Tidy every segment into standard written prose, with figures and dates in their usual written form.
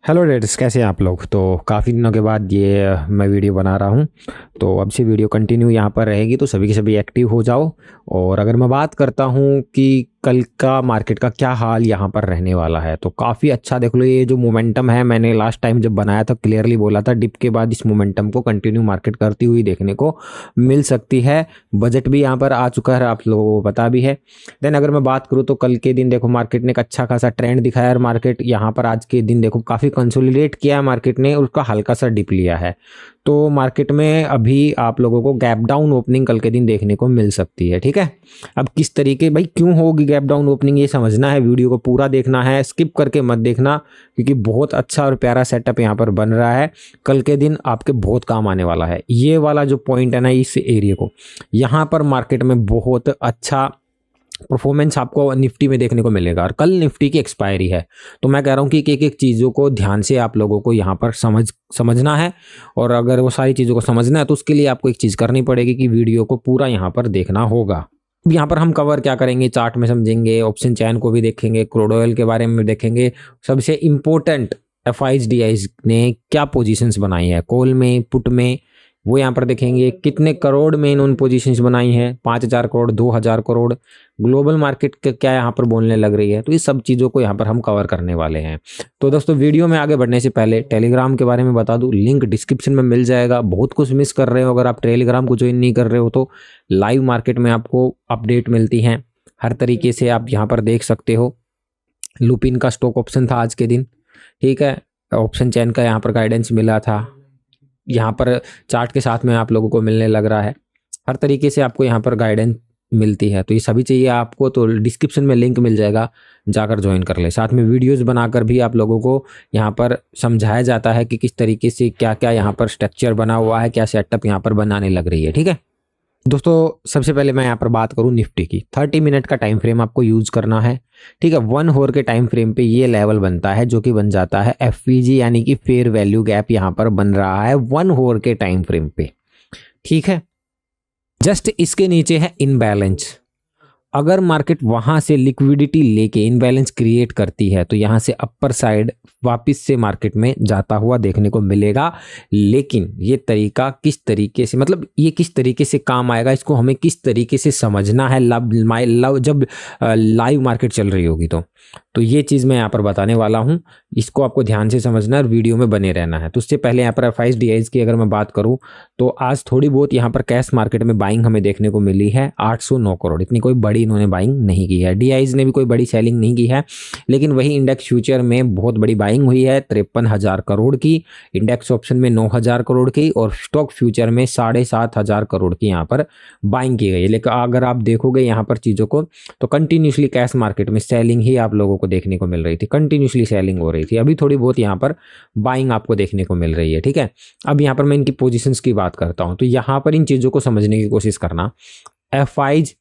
Hello Reds, कैसे हैं आप लोग। तो काफ़ी दिनों के बाद ये मैं वीडियो बना रहा हूँ। तो अब से वीडियो कंटिन्यू यहाँ पर रहेगी, तो सभी के सभी एक्टिव हो जाओ। और अगर मैं बात करता हूँ कि कल का मार्केट का क्या हाल यहाँ पर रहने वाला है, तो काफ़ी अच्छा देख लो। ये जो मोमेंटम है, मैंने लास्ट टाइम जब बनाया था क्लियरली बोला था, डिप के बाद इस मोमेंटम को कंटिन्यू मार्केट करती हुई देखने को मिल सकती है। बजट भी यहाँ पर आ चुका है, आप लोगों को पता भी है। देन अगर मैं बात करूँ तो कल के दिन देखो मार्केट ने एक अच्छा खासा ट्रेंड दिखाया और मार्केट यहाँ पर आज के दिन देखो काफ़ी कंसोलिडेट किया है मार्केट ने, और उसका हल्का सा डिप लिया है। तो मार्केट में अभी आप लोगों को गैप डाउन ओपनिंग कल के दिन देखने को मिल सकती है। ठीक है, अब किस तरीके भाई क्यों होगी गैप डाउन ओपनिंग, ये समझना है, वीडियो को पूरा देखना है, स्किप करके मत देखना, क्योंकि बहुत अच्छा और प्यारा सेटअप यहाँ पर बन रहा है। कल के दिन आपके बहुत काम आने वाला है। ये वाला जो पॉइंट है ना, इस एरिया को, यहाँ पर मार्केट में बहुत अच्छा परफॉर्मेंस आपको निफ्टी में देखने को मिलेगा। और कल निफ्टी की एक्सपायरी है, तो मैं कह रहा हूँ कि एक एक चीज़ों को ध्यान से आप लोगों को यहाँ पर समझना है। और अगर वो सारी चीज़ों को समझना है तो उसके लिए आपको एक चीज़ करनी पड़ेगी कि वीडियो को पूरा यहाँ पर देखना होगा। यहाँ पर हम कवर क्या करेंगे, चार्ट में समझेंगे, ऑप्शन चैन को भी देखेंगे, क्रूड ऑयल के बारे में देखेंगे, सबसे इम्पोर्टेंट एफआईज डीआईज ने क्या पोजीशंस बनाई है कॉल में, पुट में, वो यहाँ पर देखेंगे। कितने करोड़ में इन्होंने पोजीशंस बनाई है, 5,000 करोड़, 2,000 करोड़, ग्लोबल मार्केट का क्या यहाँ पर बोलने लग रही है। तो ये सब चीज़ों को यहाँ पर हम कवर करने वाले हैं। तो दोस्तों वीडियो में आगे बढ़ने से पहले टेलीग्राम के बारे में बता दूँ, लिंक डिस्क्रिप्शन में मिल जाएगा। बहुत कुछ मिस कर रहे हो अगर आप टेलीग्राम को ज्वाइन नहीं कर रहे हो तो। लाइव मार्केट में आपको अपडेट मिलती हैं हर तरीके से, आप यहाँ पर देख सकते हो। लुपिन का स्टॉक ऑप्शन था आज के दिन, ठीक है, ऑप्शन चैन का यहाँ पर गाइडेंस मिला था, यहाँ पर चार्ट के साथ में आप लोगों को मिलने लग रहा है। हर तरीके से आपको यहाँ पर गाइडेंस मिलती है। तो ये सभी चाहिए आपको तो डिस्क्रिप्शन में लिंक मिल जाएगा, जाकर ज्वाइन कर ले। साथ में वीडियोस बनाकर भी आप लोगों को यहाँ पर समझाया जाता है कि किस तरीके से क्या क्या यहाँ पर स्ट्रक्चर बना हुआ है, क्या सेटअप यहाँ पर बनाने लग रही है। ठीक है दोस्तों, सबसे पहले मैं यहाँ पर बात करूँ निफ्टी की। 30 मिनट का टाइम फ्रेम आपको यूज करना है। ठीक है, 1 आवर के टाइम फ्रेम पे ये लेवल बनता है जो कि बन जाता है एफवीजी, यानी कि फेयर वैल्यू गैप यहाँ पर बन रहा है 1 आवर के टाइम फ्रेम पे। ठीक है, जस्ट इसके नीचे है इनबैलेंस। अगर मार्केट वहां से लिक्विडिटी लेके इनबैलेंस क्रिएट करती है तो यहां से अपर साइड वापस से मार्केट में जाता हुआ देखने को मिलेगा। लेकिन ये तरीका किस तरीके से, मतलब ये किस तरीके से काम आएगा, इसको हमें किस तरीके से समझना है जब लाइव मार्केट चल रही होगी तो ये चीज़ मैं यहाँ पर बताने वाला हूँ। इसको आपको ध्यान से समझना और वीडियो में बने रहना है। तो उससे पहले यहाँ पर एफआईज डीआईज की अगर मैं बात करूँ तो आज थोड़ी बहुत यहाँ पर कैश मार्केट में बाइंग हमें देखने को मिली है 809 करोड़। इतनी कोई बड़ी इन्होंने बाइंग नहीं की है। डीआईज ने भी कोई बड़ी सेलिंग नहीं की है, लेकिन वही इंडेक्स फ्यूचर में बहुत बड़ी बाइंग हुई है 53,000 करोड़ की, इंडेक्स ऑप्शन में 9,000 करोड़ की, और स्टॉक फ्यूचर में 7,500 करोड़ की यहाँ पर बाइंग की गई है। लेकिन अगर आप देखोगे यहाँ पर चीज़ों को तो कंटिन्यूसली कैश मार्केट में सेलिंग ही आप लोगों को देखने को मिल रही थी, कंटिन्यूसली सेलिंग हो रही थी। अभी थोड़ी बहुत यहाँ पर बाइंग आपको देखने को मिल रही है। ठीक है, अब यहाँ पर मैं इनकी पोजीशंस की बात करता हूँ, तो यहाँ पर इन चीज़ों को समझने की कोशिश करना। एफआईज,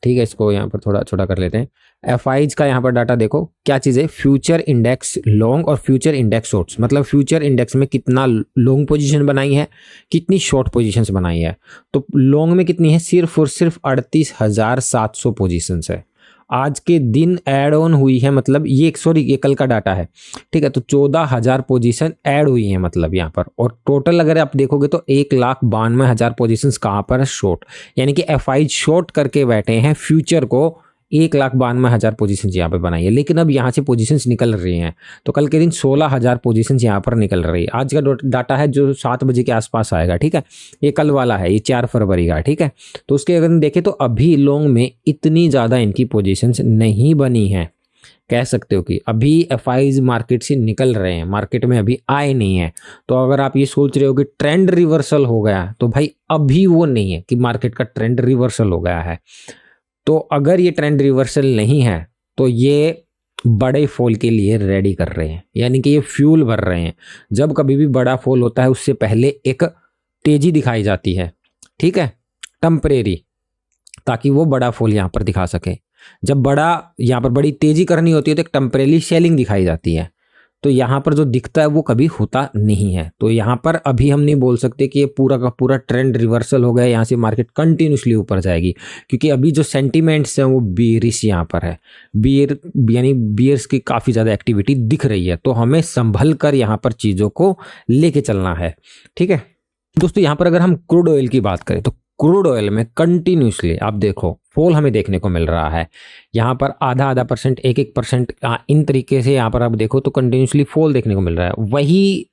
ठीक है, इसको यहाँ पर थोड़ा छोटा कर लेते हैं। एफआईज का यहाँ पर डाटा देखो, क्या चीज़ है, फ्यूचर इंडेक्स लॉन्ग और फ्यूचर इंडेक्स शॉर्ट्स, मतलब फ्यूचर इंडेक्स में कितना लॉन्ग पोजीशन बनाई है, कितनी शॉर्ट पोजीशंस बनाई है। तो लॉन्ग में कितनी है, सिर्फ और सिर्फ 38,700 पोजीशंस है। आज के दिन ऐड ऑन हुई है, मतलब ये सॉरी ये कल का डाटा है। ठीक है, तो 14,000 पोजीशन ऐड हुई है मतलब यहाँ पर। और टोटल अगर आप देखोगे तो 1,92,000 पोजीशंस कहाँ पर है, शॉर्ट, यानी कि एफआई शॉर्ट करके बैठे हैं फ्यूचर को। 1,92,000 पोजीशंस यहाँ पे बनाई है। लेकिन अब यहाँ से पोजीशंस निकल रही हैं, तो कल के दिन 16,000 पोजीशंस यहाँ पर निकल रही है। आज का डाटा है जो 7 बजे के आसपास आएगा। ठीक है, ये कल वाला है, ये 4 फरवरी का। ठीक है, तो उसके अगर देखें तो अभी लॉन्ग में इतनी ज़्यादा इनकी पोजीशंस नहीं बनी है। कह सकते हो कि अभी एफआईज मार्केट से निकल रहे हैं, मार्केट में अभी आए नहीं है। तो अगर आप ये सोच रहे हो कि ट्रेंड रिवर्सल हो गया, तो भाई अभी वो नहीं है कि मार्केट का ट्रेंड रिवर्सल हो गया है। तो अगर ये ट्रेंड रिवर्सल नहीं है तो ये बड़े फॉल के लिए रेडी कर रहे हैं, यानी कि ये फ्यूल भर रहे हैं। जब कभी भी बड़ा फॉल होता है उससे पहले एक तेजी दिखाई जाती है, ठीक है, टेम्परेरी, ताकि वो बड़ा फॉल यहाँ पर दिखा सके। जब बड़ा यहाँ पर बड़ी तेजी करनी होती है तो एक टेम्परेरी सेलिंग दिखाई जाती है। तो यहाँ पर जो दिखता है वो कभी होता नहीं है। तो यहाँ पर अभी हम नहीं बोल सकते कि ये पूरा का पूरा ट्रेंड रिवर्सल हो गया, यहाँ से मार्केट कंटिन्यूसली ऊपर जाएगी, क्योंकि अभी जो सेंटीमेंट्स हैं वो बियरिश यहाँ पर है। बियर यानी बियर्स की काफ़ी ज़्यादा एक्टिविटी दिख रही है, तो हमें संभल कर यहाँ पर चीज़ों को लेके चलना है। ठीक है दोस्तों, यहाँ पर अगर हम क्रूड ऑयल की बात करें तो क्रूड ऑयल में कंटिन्यूसली आप देखो फॉल हमें देखने को मिल रहा है। यहाँ पर आधा आधा परसेंट, 1% इन तरीके से यहाँ पर आप देखो तो कंटिन्यूसली फॉल देखने को मिल रहा है। वही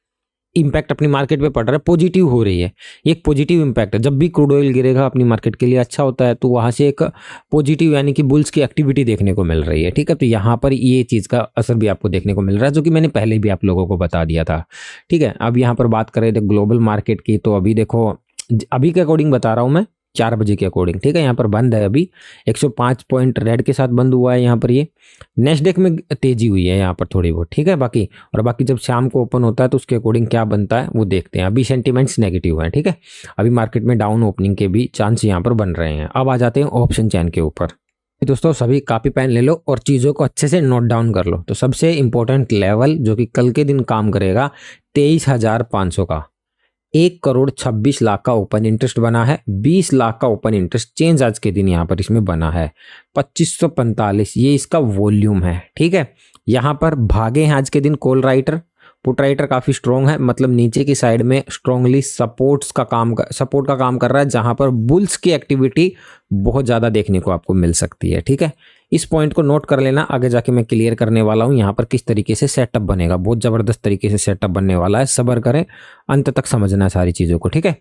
इम्पैक्ट अपनी मार्केट पे पड़ रहा है, पॉजिटिव हो रही है। ये एक पॉजिटिव इम्पैक्ट है। जब भी क्रूड ऑयल गिरेगा अपनी मार्केट के लिए अच्छा होता है, तो वहाँ से एक पॉजिटिव यानी कि बुल्स की एक्टिविटी देखने को मिल रही है। ठीक है, तो यहाँ पर ये चीज़ का असर भी आपको देखने को मिल रहा है, जो कि मैंने पहले भी आप लोगों को बता दिया था। ठीक है, अब यहाँ पर बात करें तो ग्लोबल मार्केट की, तो अभी देखो अभी के अकॉर्डिंग बता रहा हूँ मैं, 4 बजे के अकॉर्डिंग। ठीक है, यहाँ पर बंद है अभी 105 पॉइंट रेड के साथ बंद हुआ है यहाँ पर। ये नेस्डेक में तेजी हुई है यहाँ पर थोड़ी बहुत। ठीक है, बाकी जब शाम को ओपन होता है तो उसके अकॉर्डिंग क्या बनता है वो देखते हैं। अभी सेंटीमेंट्स नेगेटिव हैं। ठीक है, अभी मार्केट में डाउन ओपनिंग के भी चांस यहाँ पर बन रहे हैं। अब आ जाते हैं ऑप्शन चैन के ऊपर। दोस्तों सभी कॉपी पेन ले लो और चीज़ों को अच्छे से नोट डाउन कर लो। तो सबसे इंपॉर्टेंट लेवल जो कि कल के दिन काम करेगा 23,500 का, 1,26,00,000 का ओपन इंटरेस्ट बना है, 20 लाख का ओपन इंटरेस्ट चेंज आज के दिन यहाँ पर इसमें बना है, 2545 ये इसका वॉल्यूम है। ठीक है, यहाँ पर भागे हैं आज के दिन कॉल राइटर, पुट राइटर काफ़ी स्ट्रॉन्ग है, मतलब नीचे की साइड में स्ट्रॉन्गली सपोर्ट का काम कर रहा है, जहाँ पर बुल्स की एक्टिविटी बहुत ज़्यादा देखने को आपको मिल सकती है। ठीक है, इस पॉइंट को नोट कर लेना, आगे जाके मैं क्लियर करने वाला हूँ यहाँ पर किस तरीके से सेटअप बनेगा। बहुत ज़बरदस्त तरीके से सेटअप बनने वाला है, सब्र करें, अंत तक समझना सारी चीज़ों को। ठीक है,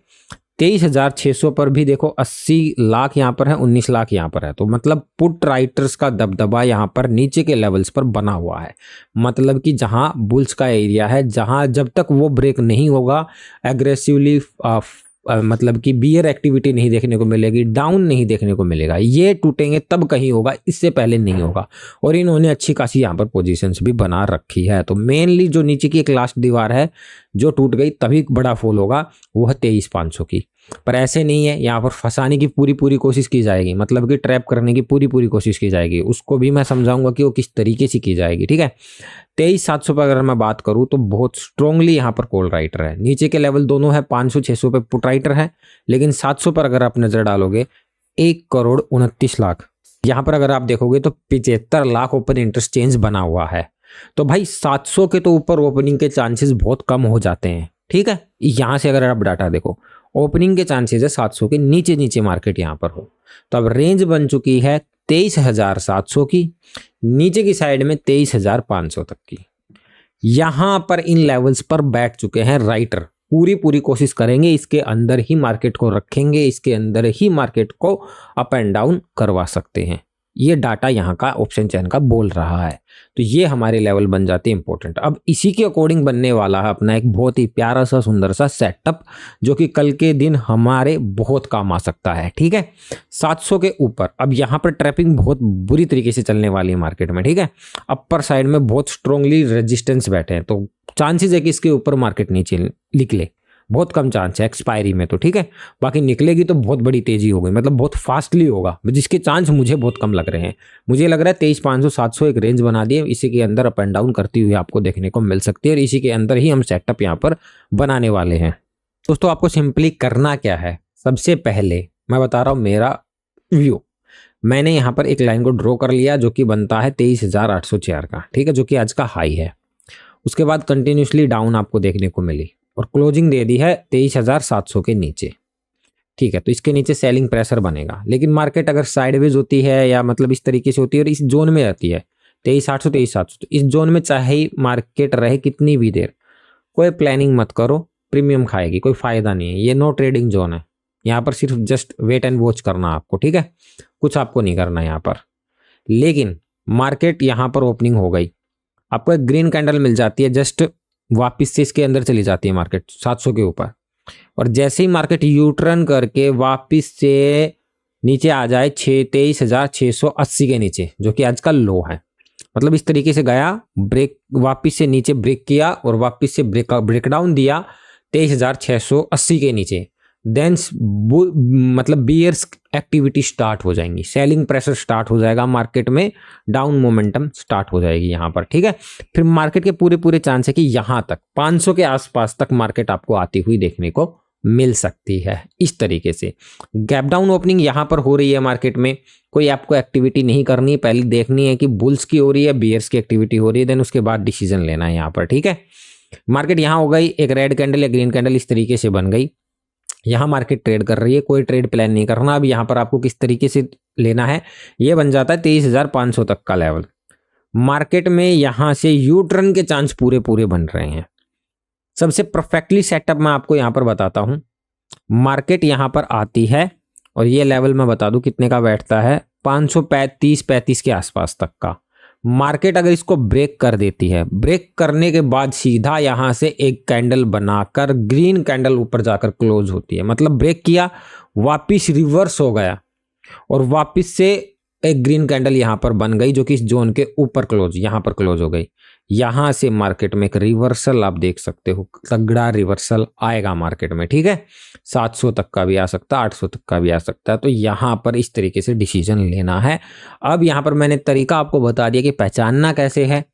23,600 पर भी देखो 80 लाख यहाँ पर है, 19 लाख यहाँ पर है, तो मतलब पुट राइटर्स का दबदबा यहाँ पर नीचे के लेवल्स पर बना हुआ है। मतलब कि जहाँ बुल्स का एरिया है, जहाँ जब तक वो ब्रेक नहीं होगा एग्रेसिवली मतलब कि बियर एक्टिविटी नहीं देखने को मिलेगी, डाउन नहीं देखने को मिलेगा। ये टूटेंगे तब कहीं होगा, इससे पहले नहीं होगा। और इन्होंने अच्छी खासी यहाँ पर पोजीशंस भी बना रखी है। तो मेनली जो नीचे की एक लास्ट दीवार है जो टूट गई तभी बड़ा फॉल होगा, वो है 23,500 की। पर ऐसे नहीं है, यहाँ पर फंसाने की पूरी कोशिश की जाएगी, मतलब कि ट्रैप करने की पूरी कोशिश की जाएगी। उसको भी मैं समझाऊंगा कि वो किस तरीके से की जाएगी। ठीक है, 23,700 पर अगर मैं बात करूँ तो बहुत स्ट्रांगली यहाँ पर कॉल राइटर है। नीचे के लेवल दोनों है, 500-600 पे पुट राइटर है, लेकिन 700 पर अगर आप नजर डालोगे 1,29,00,000 यहाँ पर अगर आप देखोगे तो 75 लाख ओपन इंटरेस्ट चेंज बना हुआ है। तो भाई 700 के तो ऊपर ओपनिंग के चांसेस बहुत कम हो जाते हैं। ठीक है, यहाँ से अगर आप डाटा देखो, ओपनिंग के चांसेस है 700 के नीचे मार्केट यहाँ पर हो। तो अब रेंज बन चुकी है 23,700 की, नीचे की साइड में 23,500 तक की। यहां पर इन लेवल्स पर बैठ चुके हैं राइटर, पूरी कोशिश करेंगे, इसके अंदर ही मार्केट को रखेंगे, इसके अंदर ही मार्केट को अप एंड डाउन करवा सकते हैं। ये डाटा यहाँ का ऑप्शन चैन का बोल रहा है। तो ये हमारे लेवल बन जाते हैं इंपॉर्टेंट। अब इसी के अकॉर्डिंग बनने वाला है अपना एक बहुत ही प्यारा सा सुंदर सा सेटअप, जो कि कल के दिन हमारे बहुत काम आ सकता है। ठीक है, 700 के ऊपर अब यहाँ पर ट्रैपिंग बहुत बुरी तरीके से चलने वाली है मार्केट में। ठीक है, अपर साइड में बहुत स्ट्रांगली रेजिस्टेंस बैठे हैं, तो चांसेस है कि इसके ऊपर मार्केट नीचे निकले, बहुत कम चांस है एक्सपायरी में। तो ठीक है, बाकी निकलेगी तो बहुत बड़ी तेजी होगी, मतलब बहुत फास्टली होगा, जिसके चांस मुझे बहुत कम लग रहे हैं। मुझे लग रहा है 23,500 700 एक रेंज बना दिए, इसी के अंदर अप एंड डाउन करती हुई आपको देखने को मिल सकती है, और इसी के अंदर ही हम सेटअप यहाँ पर बनाने वाले हैं। दोस्तों आपको सिंपली करना क्या है, सबसे पहले मैं बता रहा हूँ मेरा व्यू। मैंने यहाँ पर एक लाइन को ड्रॉ कर लिया जो कि बनता है 23,804 का। ठीक है, जो कि आज का हाई है। उसके बाद कंटिन्यूसली डाउन आपको देखने को मिली और क्लोजिंग दे दी है 23,700 के नीचे। ठीक है, तो इसके नीचे सेलिंग प्रेशर बनेगा, लेकिन मार्केट अगर साइडवेज होती है या मतलब इस तरीके से होती है और इस जोन में रहती है 23,800 तो इस जोन में चाहे ही मार्केट रहे कितनी भी देर, कोई प्लानिंग मत करो, प्रीमियम खाएगी, कोई फायदा नहीं है। ये नो ट्रेडिंग जोन है, यहाँ पर सिर्फ जस्ट वेट एंड वॉच करना आपको। ठीक है, कुछ आपको नहीं करना यहाँ पर। लेकिन मार्केट यहाँ पर ओपनिंग हो गई, आपको एक ग्रीन कैंडल मिल जाती है, जस्ट वापस से इसके अंदर चली जाती है मार्केट 700 के ऊपर, और जैसे ही मार्केट यू टर्न करके वापस से नीचे आ जाए 23,680 के नीचे, जो कि आज का लो है, मतलब इस तरीके से गया, ब्रेक वापस से नीचे ब्रेक किया और वापस से ब्रेकडाउन दिया 23,680 के नीचे, देन मतलब बियर्स एक्टिविटी स्टार्ट हो जाएंगी, सेलिंग प्रेशर स्टार्ट हो जाएगा मार्केट में, डाउन मोमेंटम स्टार्ट हो जाएगी यहाँ पर, ठीक है। फिर मार्केट के पूरे पूरे चांस है कि यहाँ तक 500 के आसपास तक मार्केट आपको आती हुई देखने को मिल सकती है। इस तरीके से गैप डाउन ओपनिंग यहाँ पर हो रही है मार्केट में, कोई आपको एक्टिविटी नहीं करनी है, पहले देखनी है कि बुल्स की हो रही है, बियर्स की एक्टिविटी हो रही है, देन उसके बाद डिसीजन लेना है यहाँ पर, ठीक है। मार्केट यहाँ हो गई, एक रेड कैंडल या ग्रीन कैंडल इस तरीके से बन गई, यहाँ मार्केट ट्रेड कर रही है, कोई ट्रेड प्लान नहीं करना। अब यहाँ पर आपको किस तरीके से लेना है, ये बन जाता है 23,500 तक का लेवल। मार्केट में यहाँ से यू टर्न के चांस पूरे पूरे बन रहे हैं। सबसे परफेक्टली सेटअप मैं आपको यहाँ पर बताता हूँ। मार्केट यहाँ पर आती है और ये लेवल मैं बता दूं कितने का बैठता है, 535 के आसपास तक का। मार्केट अगर इसको ब्रेक कर देती है, ब्रेक करने के बाद सीधा यहाँ से एक कैंडल बनाकर ग्रीन कैंडल ऊपर जाकर क्लोज होती है, मतलब ब्रेक किया, वापिस रिवर्स हो गया और वापिस से एक ग्रीन कैंडल यहाँ पर बन गई जो कि इस जोन के ऊपर क्लोज, यहाँ पर क्लोज हो गई। यहाँ से मार्केट में एक रिवर्सल आप देख सकते हो, तगड़ा रिवर्सल आएगा मार्केट में, ठीक है। 700 तक का भी आ सकता है, 800 तक का भी आ सकता है। तो यहाँ पर इस तरीके से डिसीजन लेना है। अब यहाँ पर मैंने तरीका आपको बता दिया कि पहचानना कैसे है।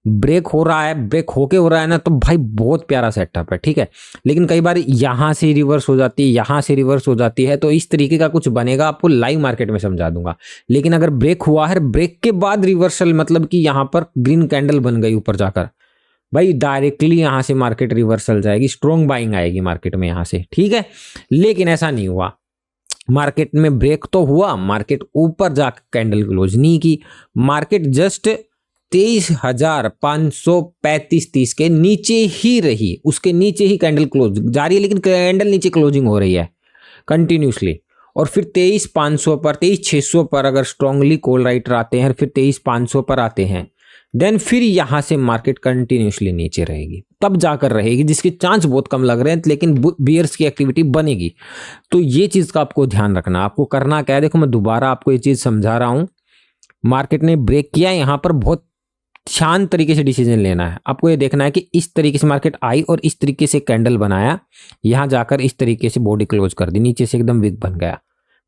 ब्रेक हो रहा है, ब्रेक होके हो रहा है ना, तो भाई बहुत प्यारा सेटअप है, ठीक है। लेकिन कई बार यहाँ से रिवर्स हो जाती है, यहाँ से रिवर्स हो जाती है, तो इस तरीके का कुछ बनेगा, आपको लाइव मार्केट में समझा दूंगा। लेकिन अगर ब्रेक हुआ है, ब्रेक के बाद रिवर्सल, मतलब कि यहाँ पर ग्रीन कैंडल बन गई ऊपर जाकर, भाई डायरेक्टली यहाँ से मार्केट रिवर्सल जाएगी, स्ट्रॉन्ग बाइंग आएगी मार्केट में यहाँ से, ठीक है। लेकिन ऐसा नहीं हुआ, मार्केट में ब्रेक तो हुआ, मार्केट ऊपर जाकर कैंडल क्लोज नहीं की, मार्केट जस्ट 23,535-30 के नीचे ही रही, उसके नीचे ही कैंडल क्लोज जा रही है, लेकिन कैंडल नीचे क्लोजिंग हो रही है कंटिन्यूसली। और फिर 23,500 पर, 23,600 पर अगर स्ट्रांगली कॉल राइटर आते हैं, फिर 23,500 पर आते हैं, देन फिर यहां से मार्केट कंटिन्यूसली नीचे रहेगी, तब जाकर रहेगी, जिसके चांस बहुत कम लग रहे हैं, लेकिन बियर्स की एक्टिविटी बनेगी। तो ये चीज का आपको ध्यान रखना। आपको करना क्या है, देखो मैं दोबारा आपको ये चीज समझा रहा हूं। मार्केट ने ब्रेक किया, यहां पर बहुत शांत तरीके से डिसीजन लेना है। आपको ये देखना है कि इस तरीके से मार्केट आई और इस तरीके से कैंडल बनाया, यहां जाकर इस तरीके से बॉडी क्लोज कर दी, नीचे से एकदम वीक बन गया,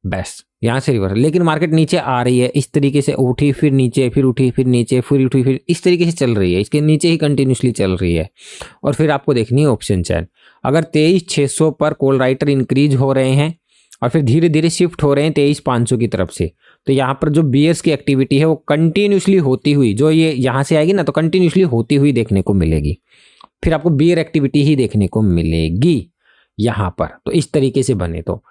बस यहां से रिवर्स। लेकिन मार्केट नीचे आ रही है, इस तरीके से उठी, फिर नीचे, फिर उठी, फिर नीचे, फिर उठी, फिर इस तरीके से चल रही है, इसके नीचे ही कंटिन्यूसली चल रही है। और फिर आपको देखनी है ऑप्शन चैन, अगर 23,600 पर कॉल राइटर इंक्रीज हो रहे हैं और फिर धीरे धीरे शिफ्ट हो रहे हैं 23,500 की तरफ से, तो यहाँ पर जो बियर्स की एक्टिविटी है वो कंटिन्यूसली होती हुई, जो ये यहाँ से आएगी ना, तो कंटिन्यूसली होती हुई देखने को मिलेगी। फिर आपको बियर एक्टिविटी ही देखने को मिलेगी यहाँ पर। तो इस तरीके से बने, तो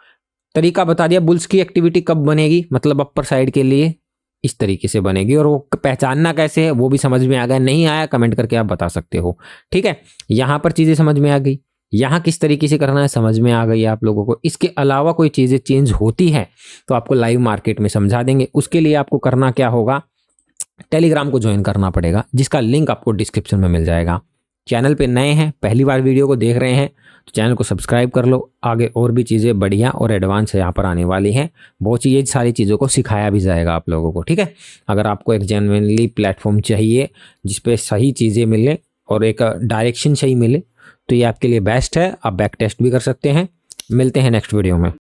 तरीका बता दिया। बुल्स की एक्टिविटी कब बनेगी, मतलब अपर साइड के लिए इस तरीके से बनेगी, और वो पहचानना कैसे है वो भी समझ में आ गया। नहीं आया कमेंट करके आप बता सकते हो, ठीक है। यहाँ पर चीज़ें समझ में आ गई, यहाँ किस तरीके से करना है समझ में आ गई आप लोगों को। इसके अलावा कोई चीज़ें चेंज होती हैं तो आपको लाइव मार्केट में समझा देंगे। उसके लिए आपको करना क्या होगा, टेलीग्राम को ज्वाइन करना पड़ेगा, जिसका लिंक आपको डिस्क्रिप्शन में मिल जाएगा। चैनल पे नए हैं, पहली बार वीडियो को देख रहे हैं, तो चैनल को सब्सक्राइब कर लो। आगे और भी चीज़ें बढ़िया और एडवांस यहाँ पर आने वाली हैं, बहुत ये सारी चीज़ों को सिखाया भी जाएगा आप लोगों को, ठीक है। अगर आपको एक जेन्युइनली प्लेटफॉर्म चाहिए जिसपे सही चीज़ें मिले और एक डायरेक्शन सही मिले, तो ये आपके लिए बेस्ट है। आप बैक टेस्ट भी कर सकते हैं। मिलते हैं नेक्स्ट वीडियो में।